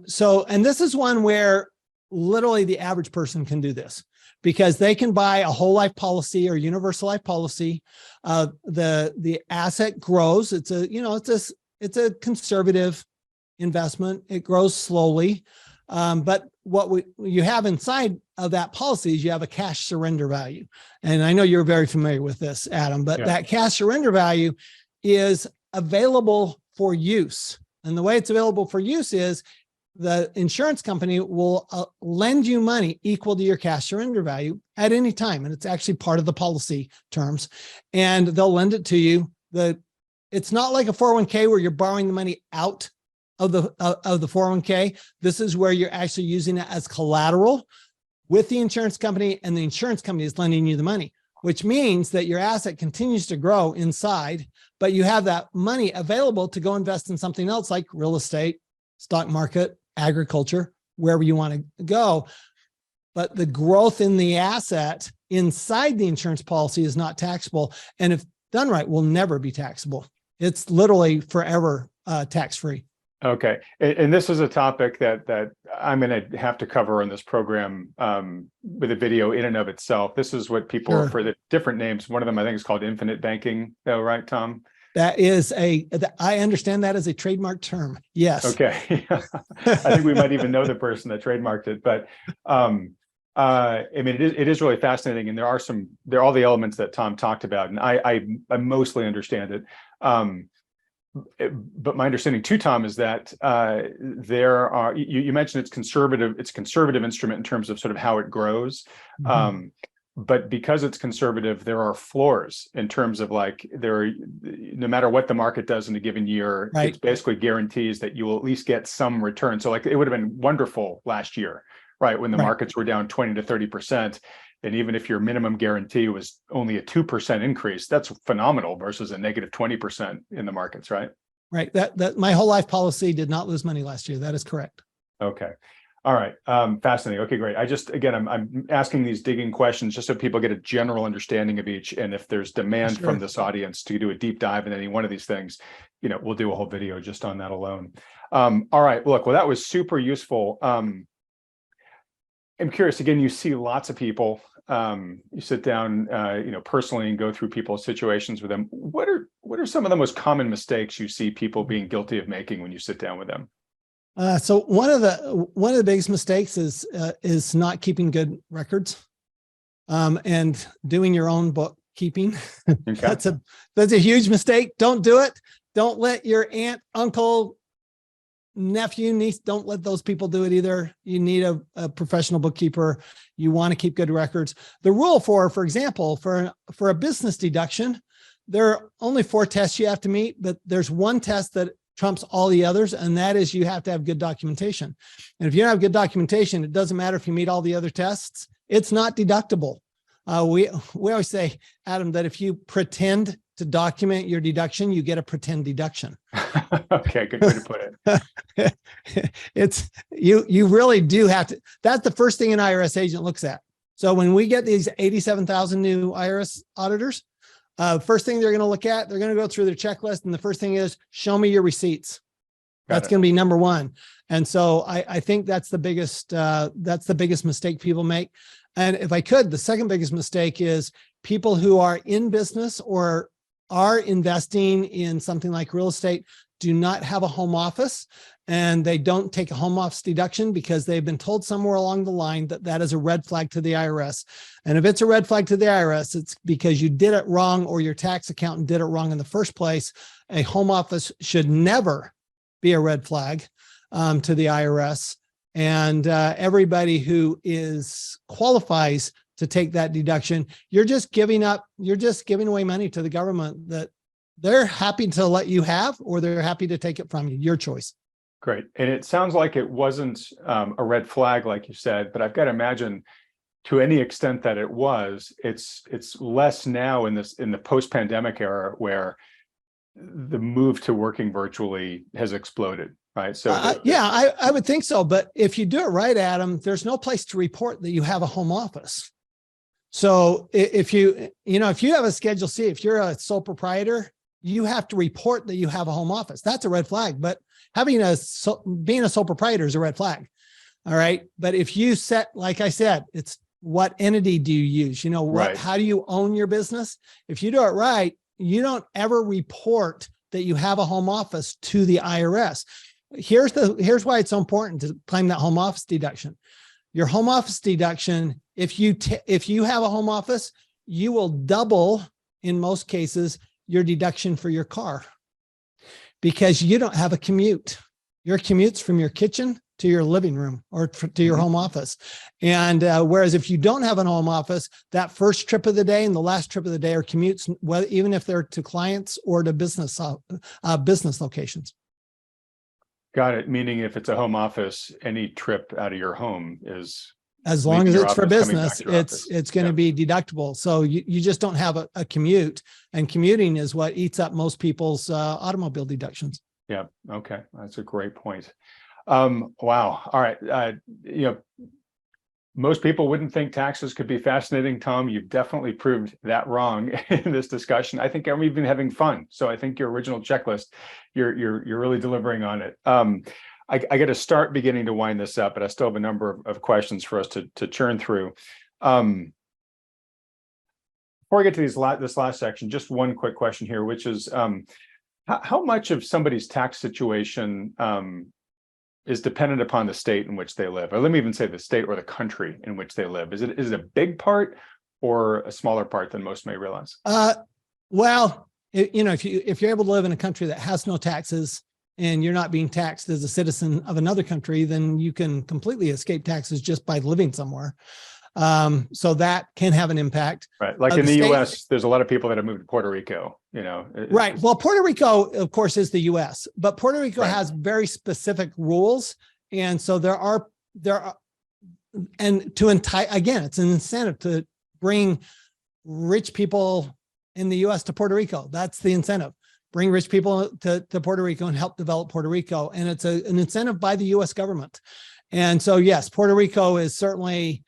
So, and this is one where literally the average person can do this because they can buy a whole life policy or universal life policy. The asset grows. It's a conservative investment. It grows slowly. But what you have inside of that policy is you have a cash surrender value. And I know you're very familiar with this, Adam, but that cash surrender value is available for use. And the way it's available for use is the insurance company will lend you money equal to your cash surrender value at any time. And it's actually part of the policy terms. And they'll lend it to you. It's not like a 401k where you're borrowing the money out of the 401k. This is where you're actually using it as collateral with the insurance company, and the insurance company is lending you the money, which means that your asset continues to grow inside, but you have that money available to go invest in something else like real estate, stock market, agriculture, wherever you want to go. But the growth in the asset inside the insurance policy is not taxable. And if done right, will never be taxable. It's literally forever tax-free. Okay. And this is a topic that I'm going to have to cover on this program with a video in and of itself. This is what people are for the different names. One of them, I think, is called infinite banking. Though, right, Tom? That is I understand that as a trademark term. Yes. Okay. I think we might even know the person that trademarked it, but I mean, it is really fascinating. And there are all the elements that Tom talked about, and I mostly understand it. But my understanding too, Tom, is that there are, you mentioned it's a conservative instrument in terms of sort of how it grows. Mm-hmm. But because it's conservative, there are floors in terms of like no matter what the market does in a given year, it's basically guarantees that you will at least get some return. So like it would have been wonderful last year, right? When the markets were down 20 to 30%. And even if your minimum guarantee was only a 2% increase, that's phenomenal versus a negative 20% in the markets, right? Right. That my whole life policy did not lose money last year. That is correct. Okay. All right. Fascinating. Okay, great. I'm asking these digging questions just so people get a general understanding of each. And if there's demand from this audience to do a deep dive in any one of these things, you know, we'll do a whole video just on that alone. All right. Look, well, that was super useful. I'm curious, again, you see lots of people, you sit down, you know, personally and go through people's situations with them. What are some of the most common mistakes you see people being guilty of making when you sit down with them? So one of the biggest mistakes is not keeping good records, and doing your own bookkeeping. Okay. That's a huge mistake. Don't do it. Don't let your aunt, uncle, nephew, niece, don't let those people do it either. You need a professional bookkeeper. You want to keep good records. The rule for example, for a business deduction, there are only 4 tests you have to meet, but there's one test that trumps all the others, and that is you have to have good documentation. And if you don't have good documentation, it doesn't matter if you meet all the other tests, it's not deductible. We always say, Adam, that if you pretend to document your deduction, you get a pretend deduction. Okay, good way to put it. It's you really do have to. That's the first thing an IRS agent looks at. So when we get these 87,000 new IRS auditors, first thing they're going to look at, they're going to go through their checklist. And the first thing is, show me your receipts. That's going to be number one. And so I think that's the biggest mistake people make. And if I could, the second biggest mistake is people who are in business or are investing in something like real estate do not have a home office, and they don't take a home office deduction because they've been told somewhere along the line that that is a red flag to the IRS. And if it's a red flag to the IRS, it's because you did it wrong or your tax accountant did it wrong in the first place. A home office should never be a red flag to the IRS. And everybody who qualifies to take that deduction, you're just giving away money to the government that they're happy to let you have, or they're happy to take it from you, your choice. Great. And it sounds like it wasn't a red flag, like you said, but I've got to imagine to any extent that it was, it's less now in the post-pandemic era where the move to working virtually has exploded, right? So I would think so. But if you do it right, Adam, there's no place to report that you have a home office. So if you have a Schedule C, if you're a sole proprietor, you have to report that you have a home office. That's a red flag. But being a sole proprietor is a red flag. All right. But if you set, like I said, it's what entity do you use? Right. How do you own your business? If you do it right, you don't ever report that you have a home office to the IRS. Here's why it's so important to claim that home office deduction. Your home office deduction, if you have a home office, you will double, in most cases, your deduction for your car, because you don't have a commute. Your commute's from your kitchen to your living room or to your home office. And whereas if you don't have a home office, that first trip of the day and the last trip of the day are commutes, even if they're to clients or to business locations. Got it. Meaning if it's a home office, any trip out of your home is, as long as it's for business, it's going to be deductible. So you just don't have a commute, and commuting is what eats up most people's automobile deductions. Yeah. Okay. That's a great point. Wow. All right. Most people wouldn't think taxes could be fascinating. Tom, you've definitely proved that wrong in this discussion. I think I'm even having fun. So I think your original checklist, you're really delivering on it. I got to start beginning to wind this up, but I still have a number of questions for us to churn through. Before I get to this last section, just one quick question here, which is how much of somebody's tax situation is dependent upon the state in which they live, or let me even say the state or the country in which they live? Is it a big part or a smaller part than most may realize? Well, if you're able to live in a country that has no taxes and you're not being taxed as a citizen of another country, then you can completely escape taxes just by living somewhere. So that can have an impact. Right. Like in the US, there's a lot of people that have moved to Puerto Rico, Right. Well, Puerto Rico, of course, is the US, but Puerto Rico has very specific rules. And so and to again, it's an incentive to bring rich people in the US to Puerto Rico. That's the incentive. Bring rich people to Puerto Rico and help develop Puerto Rico. And it's an incentive by the US government. And so, yes, Puerto Rico is certainly,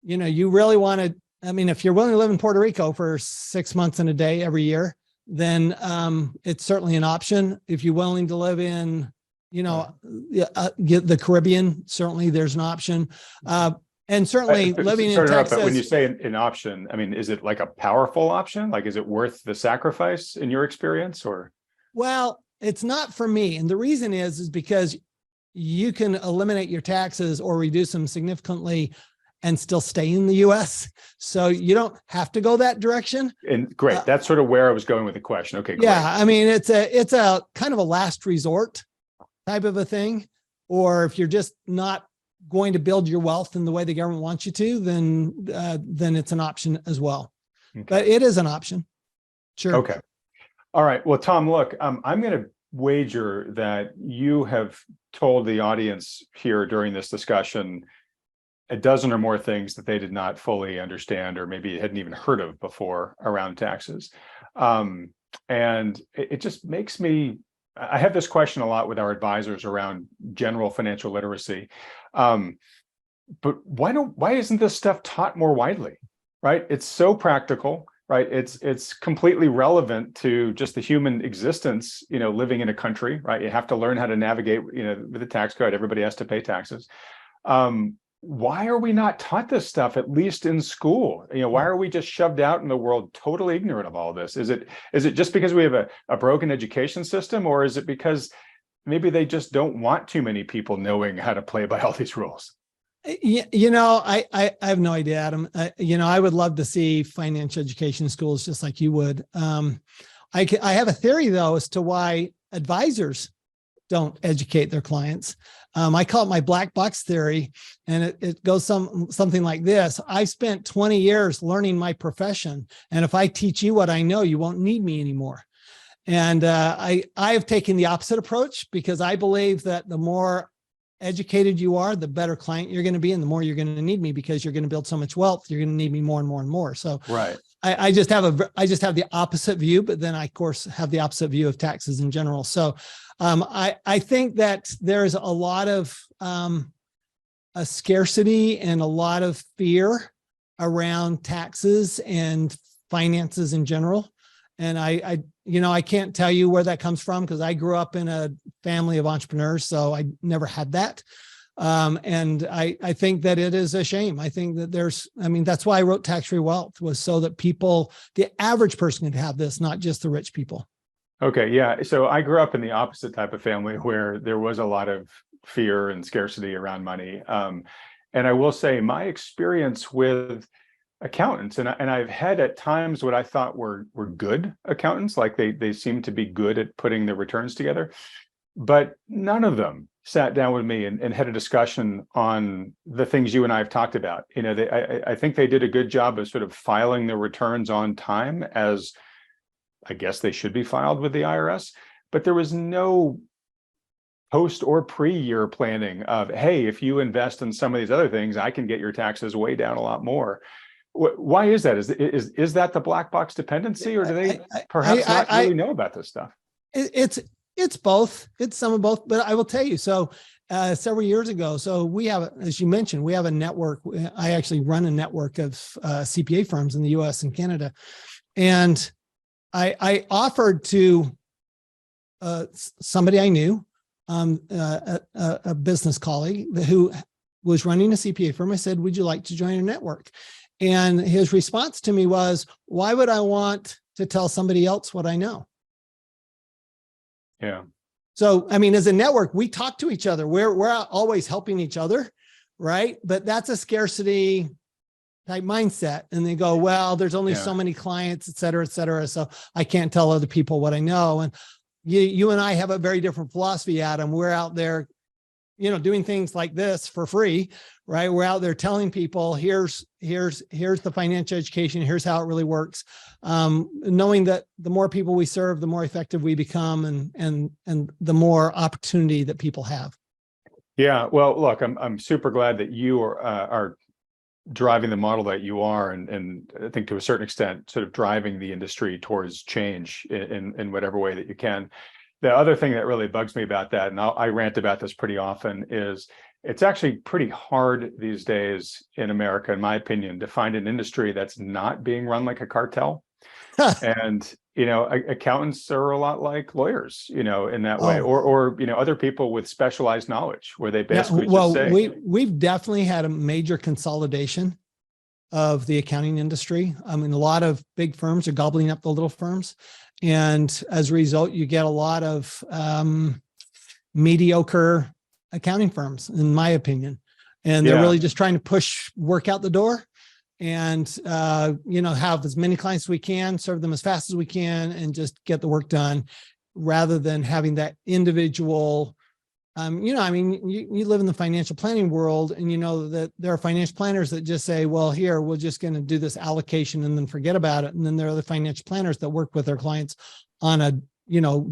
you really want to, if you're willing to live in Puerto Rico for 6 months and a day every year, then it's certainly an option. If you're willing to live in, the Caribbean, certainly there's an option. And certainly living in Texas. But when you say an option, is it like a powerful option? Like, is it worth the sacrifice in your experience, or? Well, it's not for me. And the reason is because you can eliminate your taxes or reduce them significantly and still stay in the US. So you don't have to go that direction. And great. That's sort of where I was going with the question. Okay, great. Yeah. It's a kind of a last resort type of a thing. Or if you're just not going to build your wealth in the way the government wants you to, then it's an option as well. Okay. But it is an option. Sure. Okay. All right. Well, Tom, look, I'm going to wager that you have told the audience here during this discussion a dozen or more things that they did not fully understand or maybe hadn't even heard of before around taxes. And it just makes me, I have this question a lot with our advisors around general financial literacy. but why isn't this stuff taught more widely, right? It's so practical, right? It's completely relevant to just the human existence, living in a country, right? You have to learn how to navigate, with the tax code. Everybody has to pay taxes. Why are we not taught this stuff, at least in school? Why are we just shoved out in the world totally ignorant of all this? Is it just because we have a broken education system, or is it because maybe they just don't want too many people knowing how to play by all these rules? I have no idea, Adam. I would love to see financial education schools just like you would. I have a theory though as to why advisors don't educate their clients. I call it my black box theory, and it goes something like this. I spent 20 years learning my profession, and if I teach you what I know, you won't need me anymore. And I have taken the opposite approach, because I believe that the more educated you are, the better client you're going to be, and the more you're going to need me, because you're going to build so much wealth. You're going to need me more and more and more. So right. I just have the opposite view, but then I, of course, have the opposite view of taxes in general. So I think that there's a lot of a scarcity and a lot of fear around taxes and finances in general. And I can't tell you where that comes from, because I grew up in a family of entrepreneurs, so I never had that. And I think that it is a shame. I think that that's why I wrote Tax-Free Wealth, was so that the average person could have this, not just the rich people. Okay, yeah. So I grew up in the opposite type of family, where there was a lot of fear and scarcity around money. And I will say my experience with accountants, and I've had at times what I thought were good accountants, like they seem to be good at putting the returns together, but none of them sat down with me and had a discussion on the things you and I have talked about. I think they did a good job of sort of filing their returns on time, as I guess they should be filed with the IRS, but there was no post or pre-year planning of, hey, if you invest in some of these other things, I can get your taxes way down a lot more. Why is that? Is that the black box dependency, or do they perhaps not really know about this stuff? It's both. It's some of both. But I will tell you, so several years ago, so we have, as you mentioned, we have a network. I actually run a network of CPA firms in the US and Canada. And I offered to somebody I knew, a business colleague who was running a CPA firm. I said, would you like to join a network? And his response to me was, why would I want to tell somebody else what I know? Yeah. So, as a network, we talk to each other. We're always helping each other, right? But that's a scarcity type mindset. And they go, well, there's only so many clients, et cetera, et cetera. So I can't tell other people what I know. And you and I have a very different philosophy, Adam. We're out there, doing things like this for free, right? We're out there telling people, here's the financial education, here's how it really works. Knowing that the more people we serve, the more effective we become, and the more opportunity that people have. Yeah. Well, look, I'm super glad that you are driving the model that you are, and I think to a certain extent, sort of driving the industry towards change in whatever way that you can. The other thing that really bugs me about that, and I rant about this pretty often, is it's actually pretty hard these days in America, in my opinion, to find an industry that's not being run like a cartel. And, accountants are a lot like lawyers, in that way, or other people with specialized knowledge, where they basically just say, we've definitely had a major consolidation of the accounting industry. A lot of big firms are gobbling up the little firms. And as a result, you get a lot of mediocre accounting firms, in my opinion. And they're really just trying to push work out the door and, have as many clients as we can, serve them as fast as we can, and just get the work done, rather than having that individual. You live in the financial planning world, and that there are financial planners that just say, well, here, we're just going to do this allocation and then forget about it. And then there are the financial planners that work with their clients on a,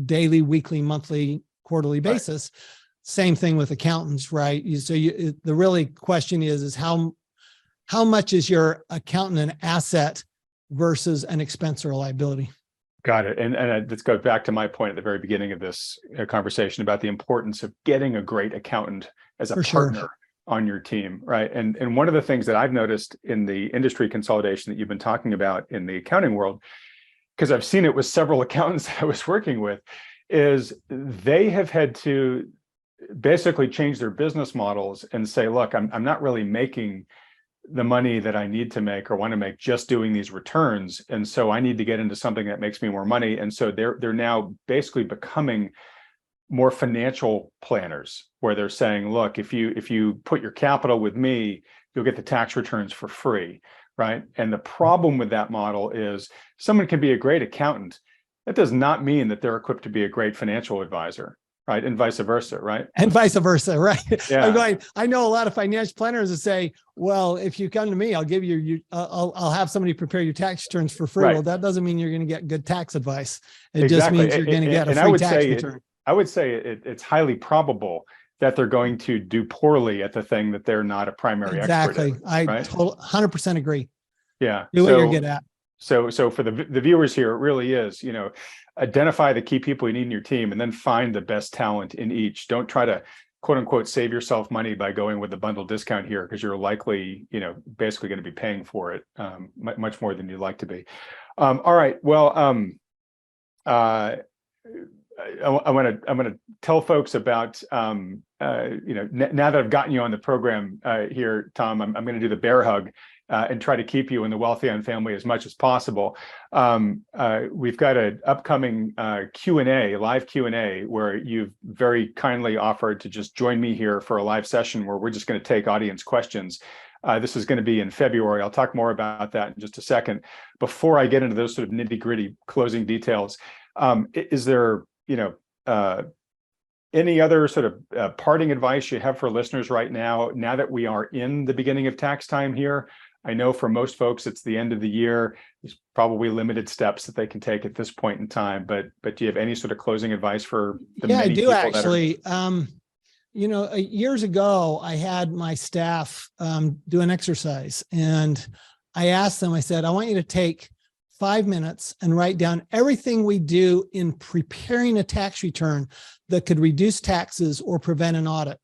daily, weekly, monthly, quarterly basis. Right. Same thing with accountants, right? So the really question is how much is your accountant an asset versus an expense or a liability? Got it. And let's go back to my point at the very beginning of this conversation about the importance of getting a great accountant as a partner, on your team, right? And one of the things that I've noticed in the industry consolidation that you've been talking about in the accounting world, because I've seen it with several accountants that I was working with, is they have had to basically change their business models and say, look, I'm not really making the money that I need to make or want to make just doing these returns. And so I need to get into something that makes me more money. And so they're now basically becoming more financial planners, where they're saying, look, if you put your capital with me, you'll get the tax returns for free, right? And the problem with that model is someone can be a great accountant. That does not mean that they're equipped to be a great financial advisor, right? And vice versa, right? And vice versa, right? Yeah. I know a lot of financial planners that say, well, if you come to me, I'll give you, I'll have somebody prepare your tax returns for free. Right. Well, that doesn't mean you're going to get good tax advice. It just Exactly. means you're going to get a And free tax return. I would say it's highly probable that they're going to do poorly at the thing that they're not a primary expert in. Exactly. I right? 100% agree. Yeah. Do what you're good at. So for the viewers here, it really is, identify the key people you need in your team and then find the best talent in each. Don't try to quote unquote save yourself money by going with the bundle discount here, because you're likely, basically going to be paying for it much more than you'd like to be. All right. Well, I want to tell folks about, now that I've gotten you on the program here, Tom, I'm going to do the bear hug and try to keep you in the Wealthion family as much as possible. We've got an upcoming Q&A, live Q&A, where you've very kindly offered to just join me here for a live session where we're just going to take audience questions. This is going to be in February. I'll talk more about that in just a second. Before I get into those sort of nitty-gritty closing details, is there, any other sort of parting advice you have for listeners right now that we are in the beginning of tax time here? I know for most folks, it's the end of the year. There's probably limited steps that they can take at this point in time, but do you have any sort of closing advice for the many people that are- actually. Years ago, I had my staff do an exercise, and I asked them, I said, I want you to take 5 minutes and write down everything we do in preparing a tax return that could reduce taxes or prevent an audit.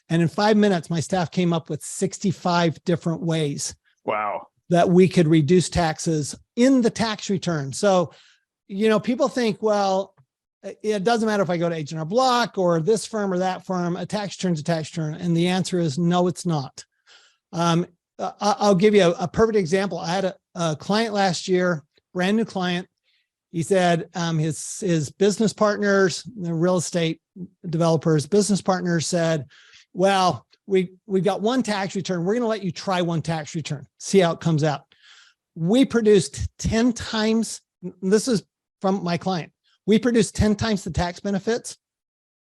And in 5 minutes, my staff came up with 65 different ways. Wow. That we could reduce taxes in the tax return. So, people think, well, it doesn't matter if I go to H&R Block or this firm or that firm, a tax return's a tax return. And the answer is no, it's not. I'll give you a perfect example. I had a client last year, brand new client. He said his business partners, the real estate developers, business partners said, well, we've got one tax return. We're going to let you try one tax return, see how it comes out. We produced 10 times. This is from my client. We produced 10 times the tax benefits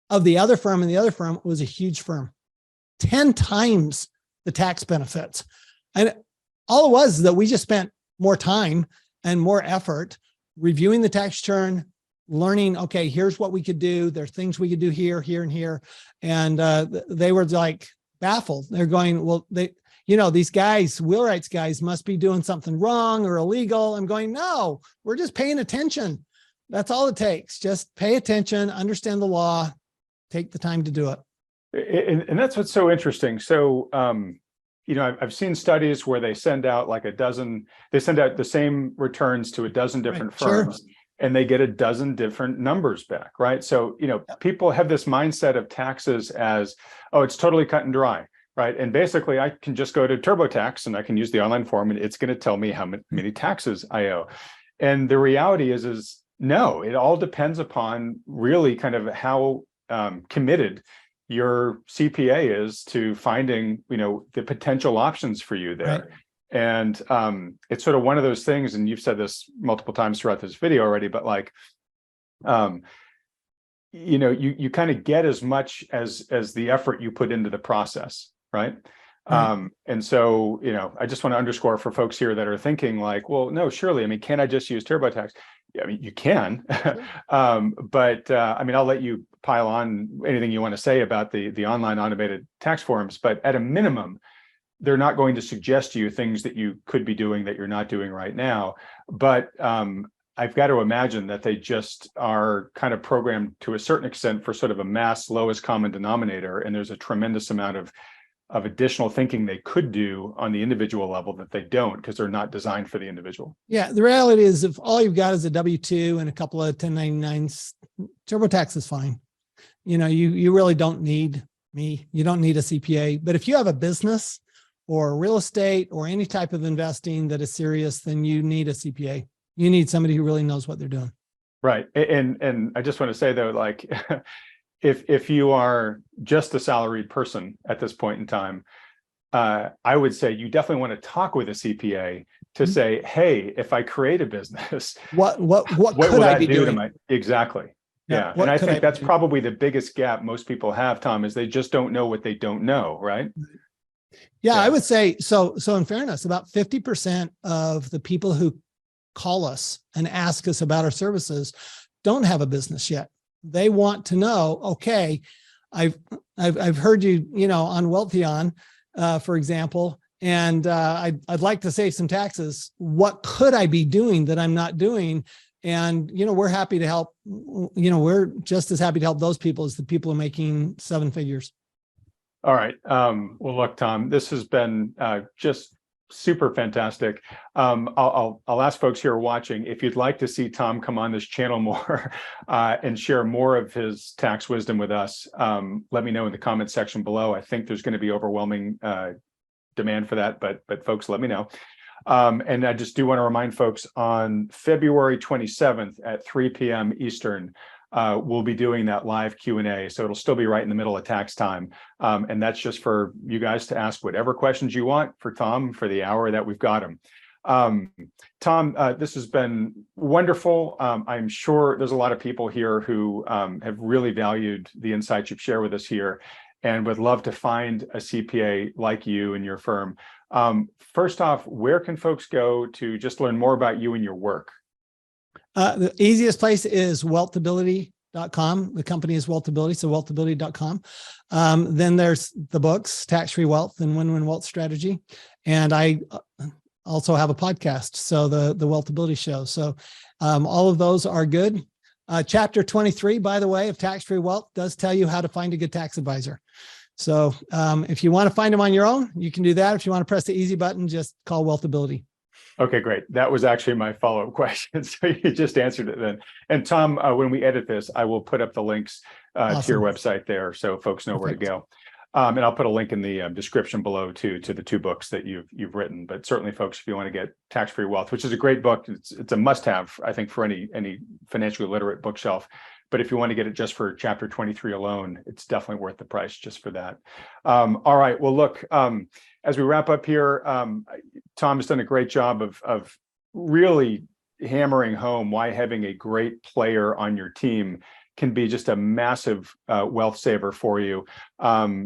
of the other firm, and the other firm was a huge firm. 10 times the tax benefits. And all it was is that we just spent more time and more effort reviewing the tax return, learning, okay, here's what we could do. There's things we could do here, here, and here. And they were like baffled. They're going, well, these guys, Wheelwright's guys must be doing something wrong or illegal. I'm going, no, we're just paying attention. That's all it takes. Just pay attention, understand the law, take the time to do it. And that's what's so interesting. So, I've seen studies where they send out they send out the same returns to a dozen different firms. Sure. And they get a dozen different numbers back, right? So, people have this mindset of taxes as, oh, it's totally cut and dry, right? And basically, I can just go to TurboTax and I can use the online form and it's going to tell me how many taxes I owe. And the reality is no, it all depends upon really kind of how committed your CPA is to finding, the potential options for you there. Right. And it's sort of one of those things, and you've said this multiple times throughout this video already, but you kind of get as much as the effort you put into the process, right? And so, I just want to underscore for folks here that are thinking like, well, no, surely, can I just use TurboTax? Yeah, you can, but I'll let you pile on anything you want to say about the online automated tax forms, but at a minimum, they're not going to suggest to you things that you could be doing that you're not doing right now. But I've got to imagine that they just are kind of programmed to a certain extent for sort of a mass lowest common denominator. And there's a tremendous amount of of additional thinking they could do on the individual level that they don't, because they're not designed for the individual. Yeah, the reality is if all you've got is a W-2 and a couple of 1099s, TurboTax is fine. You really don't need me. You don't need a CPA. But if you have a business or real estate or any type of investing that is serious, then you need a CPA. You need somebody who really knows what they're doing. Right. And I just want to say though, like, if you are just a salaried person at this point in time, I would say you definitely want to talk with a CPA to say, hey, if I create a business, what what could will I that be do doing? to my, exactly. Yeah. What And I could think that's be doing? probably the biggest gap most people have, Tom, is they just don't know what they don't know. Right. Yeah, I would say so. So in fairness, about 50% of the people who call us and ask us about our services don't have a business yet. They want to know, okay, I've heard you, on Wealthion, for example, and I'd like to save some taxes. What could I be doing that I'm not doing? And, we're happy to help. We're just as happy to help those people as the people who are making 7 figures. All right. Well, look, Tom, this has been just super fantastic. I'll ask folks here watching, if you'd like to see Tom come on this channel more and share more of his tax wisdom with us, let me know in the comment section below. I think there's going to be overwhelming demand for that, but folks, let me know. And I just do want to remind folks, on February 27th at 3 p.m. Eastern, we'll be doing that live Q&A. So it'll still be right in the middle of tax time. And that's just for you guys to ask whatever questions you want for Tom for the hour that we've got him. Tom, this has been wonderful. I'm sure there's a lot of people here who have really valued the insights you've shared with us here and would love to find a CPA like you and your firm. First off, where can folks go to just learn more about you and your work? The easiest place is wealthability.com. The company is Wealthability, so wealthability.com. Then there's the books, Tax-Free Wealth and Win-Win Wealth Strategy. And I also have a podcast, so the Wealthability Show. So all of those are good. Chapter 23, by the way, of Tax-Free Wealth does tell you how to find a good tax advisor. So if you want to find them on your own, you can do that. If you want to press the easy button, just call Wealthability. Okay, great. That was actually my follow-up question. So you just answered it then. And Tom, when we edit this, I will put up the links to your website there so folks know where to go. And I'll put a link in the description below to the 2 books that you've written. But certainly, folks, if you want to get Tax-Free Wealth, which is a great book, it's a must-have, I think, for any financially literate bookshelf. But if you want to get it just for chapter 23 alone, it's definitely worth the price just for that. All right. Well, look, as we wrap up here, Tom has done a great job of really hammering home why having a great player on your team can be just a massive wealth saver for you.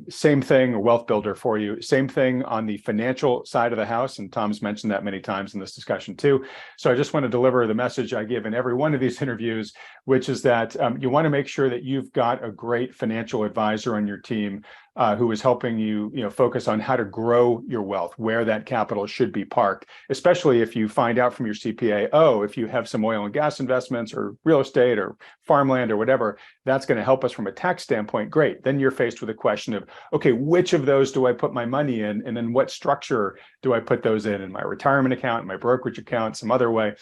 Same thing, a wealth builder for you. Same thing on the financial side of the house. And Tom's mentioned that many times in this discussion too. So I just want to deliver the message I give in every one of these interviews, which is that you want to make sure that you've got a great financial advisor on your team who is helping you, focus on how to grow your wealth, where that capital should be parked, especially if you find out from your CPA, oh, if you have some oil and gas investments or real estate or farmland or whatever, that's going to help us from a tax standpoint. Great. Then you're faced with a question of, okay, which of those do I put my money in? And then what structure do I put those in my retirement account, my brokerage account, some other way?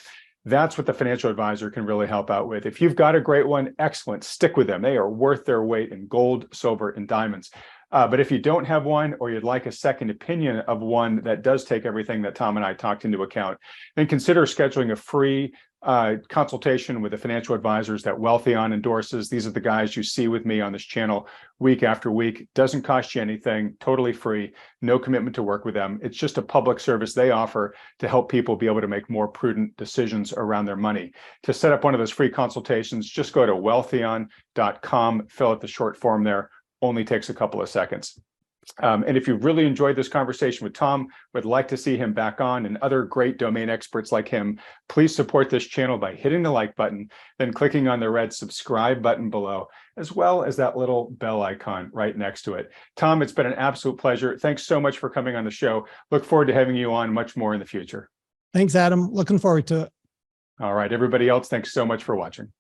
That's what the financial advisor can really help out with. If you've got a great one, excellent. Stick with them. They are worth their weight in gold, silver, and diamonds. But if you don't have one, or you'd like a second opinion of one that does take everything that Tom and I talked into account, then consider scheduling a free consultation with the financial advisors that Wealthion endorses. These are the guys you see with me on this channel week after week. Doesn't cost you anything, totally free, no commitment to work with them. It's just a public service they offer to help people be able to make more prudent decisions around their money. To set up one of those free consultations, just go to wealthion.com, fill out the short form there. Only takes a couple of seconds. And if you've really enjoyed this conversation with Tom, would like to see him back on and other great domain experts like him, please support this channel by hitting the like button, then clicking on the red subscribe button below, as well as that little bell icon right next to it. Tom, it's been an absolute pleasure. Thanks so much for coming on the show. Look forward to having you on much more in the future. Thanks, Adam. Looking forward to it. All right, everybody else, thanks so much for watching.